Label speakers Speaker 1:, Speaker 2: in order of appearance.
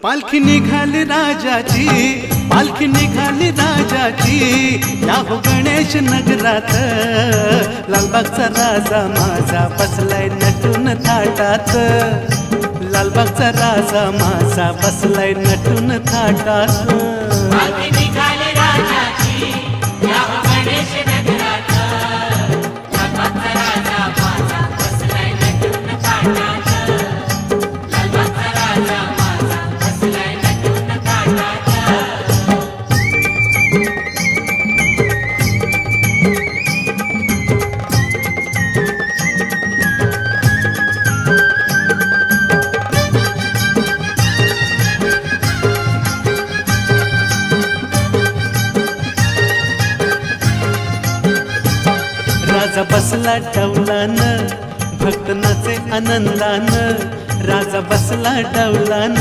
Speaker 1: पालखी निघाली राजाची, पालखी निघाली राजाची, या हो गणेश नगरात। लालबागचा राजा माझा बसलाय नटून थाटात, लालबागचा राजा माझा बसलाय नटून थाटात।
Speaker 2: पालखी निघाली राजाची, या हो गणेश नगरात। लालबागचा राजा माझा बसलाय नटून थाटात, लालबागचा राजा माझा बसलाय नटून थाटात।
Speaker 1: राजा बसला डौलान, भक्त नाचे आनंदान, राजा बसला डौलान,